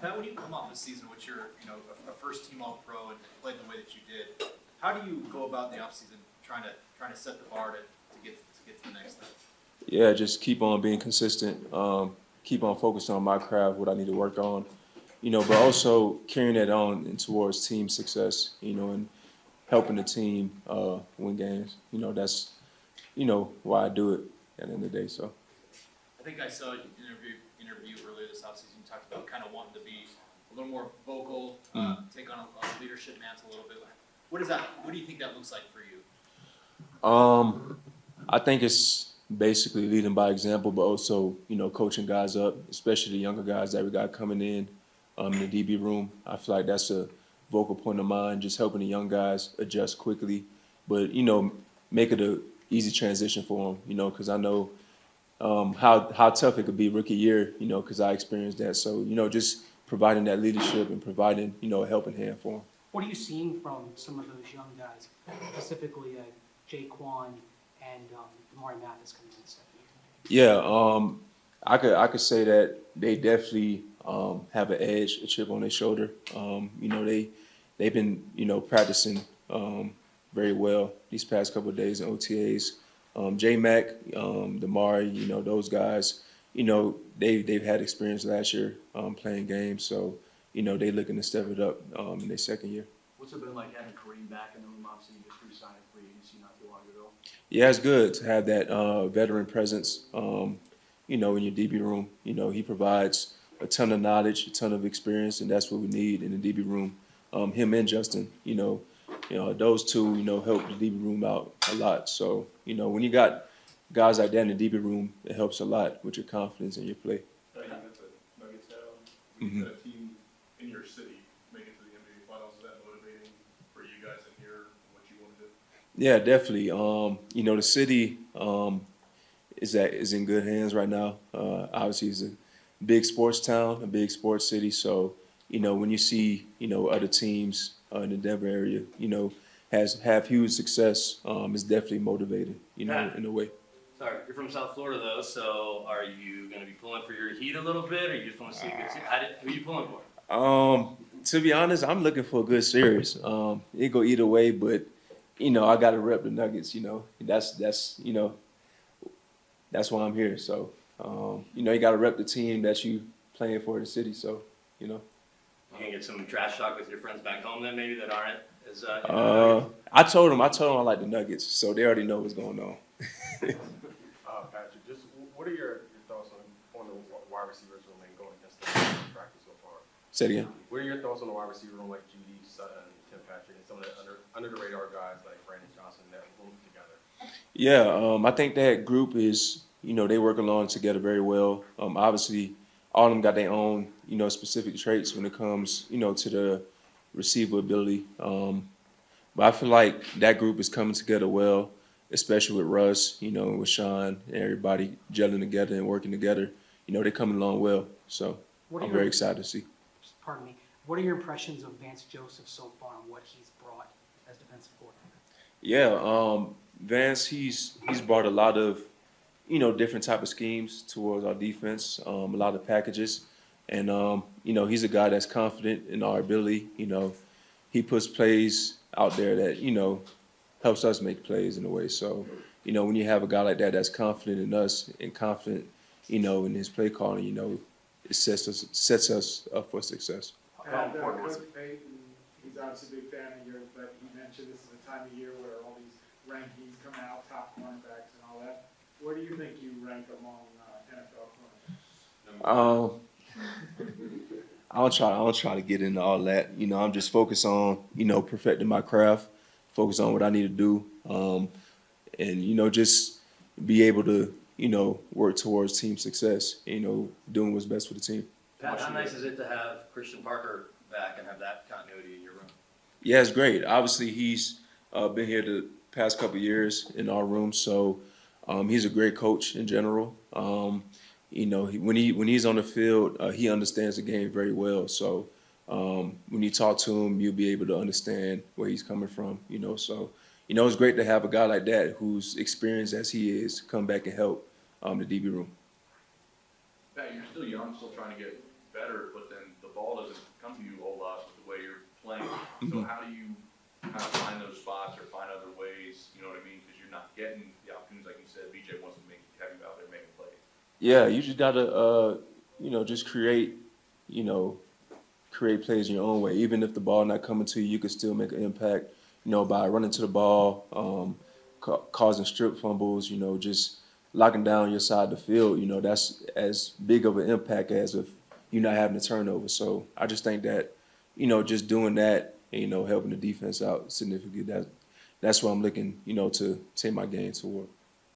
Pat, when you come off the season with your, a first team All-Pro and played the way that you did, how do you go about in the offseason trying to set the bar to get to the next step? Yeah, just keep on being consistent. Keep on focusing on my craft, what I need to work on. But also carrying that on and towards team success. And helping the team win games. That's why I do it at the end of the day. So. I think I saw an interview earlier this offseason. You talked about kind of wanting to be a little more vocal, take on a leadership mantle a little bit. What do you think that looks like for you? I think it's basically leading by example, but also coaching guys up, especially the younger guys that we got coming in the DB room. I feel like that's a vocal point of mine, just helping the young guys adjust quickly, but make it a easy transition for them. Because I know how tough it could be rookie year, because I experienced that. So, just providing that leadership and providing, a helping hand for them. What are you seeing from some of those young guys, specifically Jaquan and Amari Mathis coming in the second year? Yeah, I could say that they definitely have an edge, a chip on their shoulder. They've been, practicing very well these past couple of days in OTAs. J-Mac, Damari, those guys, they've had experience last year playing games, so, they're looking to step it up in their second year. What's it been like having Kareem back in the room? Obviously, you just re-signed free agency not too long ago. Yeah, it's good to have that veteran presence, in your DB room. He provides a ton of knowledge, a ton of experience, and that's what we need in the DB room. Him and Justin, those two, help the DB room out a lot. So, when you got guys like that in the DB room, it helps a lot with your confidence in your play. You got the Nuggets down. We got a team in your city make it to the NBA Finals. Is that motivating for you guys in here and what you want to do? Yeah, definitely. The city is in good hands right now. Obviously, it's a big sports town, a big sports city. So, when you see, other teams in the Denver area, have huge success, it's definitely motivating, in a way. Sorry, you're from South Florida though, so are you going to be pulling for your Heat a little bit, or you just want to see a good series? Who are you pulling for? To be honest, I'm looking for a good series. It go either way, but I got to rep the Nuggets. That's why I'm here. So you got to rep the team that you playing for in the city. So You gonna get some trash talk with your friends back home then, maybe that aren't as. I told them I like the Nuggets, so they already know what's going on. Patrick, just what are your thoughts on the wide receivers room and going against the practice so far? Say it again. What are your thoughts on the wide receiver room like Judy, Sutton, Tim Patrick, and some of the under the radar guys like Brandon Johnson that room together? Yeah, I think that group is, they work along together very well. Obviously, all of them got their own, specific traits when it comes, to the receiver ability. But I feel like that group is coming together well, especially with Russ, with Sean, and everybody gelling together and working together. They're coming along well. So I'm very excited to see. Pardon me. What are your impressions of Vance Joseph so far and what he's brought as defensive coordinator? Yeah, Vance, he's brought a lot of, different type of schemes towards our defense, a lot of packages. And, he's a guy that's confident in our ability. He puts plays out there that, helps us make plays in a way. So, when you have a guy like that that's confident in us and confident, in his play calling, it sets us up for success. Coach Payton, he's obviously a big fan of yours, but he mentioned this is a time of year where all these rankings come out, top cornerbacks and all that. Where do you think you rank among NFL cornerbacks? I don't try to get into all that. I'm just focused on, perfecting my craft, focus on what I need to do, and, just be able to, work towards team success, doing what's best for the team. Pat, how nice is it to have Christian Parker back and have that continuity in your room? Yeah, it's great. Obviously, he's been here the past couple of years in our room, so he's a great coach in general. When he's on the field, he understands the game very well. So when you talk to him, you'll be able to understand where he's coming from. So it's great to have a guy like that who's experienced as he is come back and help the DB room. Pat, you're still young, still trying to get better, but then the ball So how do you kind of find those spots or find other ways, you know what I mean? Because you're not getting the opportunities, like you said, BJ wants to have you out there making plays. Yeah, you just gotta, just create plays in your own way. Even if the ball not coming to you, you can still make an impact, by running to the ball, causing strip fumbles, just locking down your side of the field. That's as big of an impact as if you're not having a turnover. So I just think that, just doing that, and, helping the defense out significantly, that's what I'm looking, to take my game toward.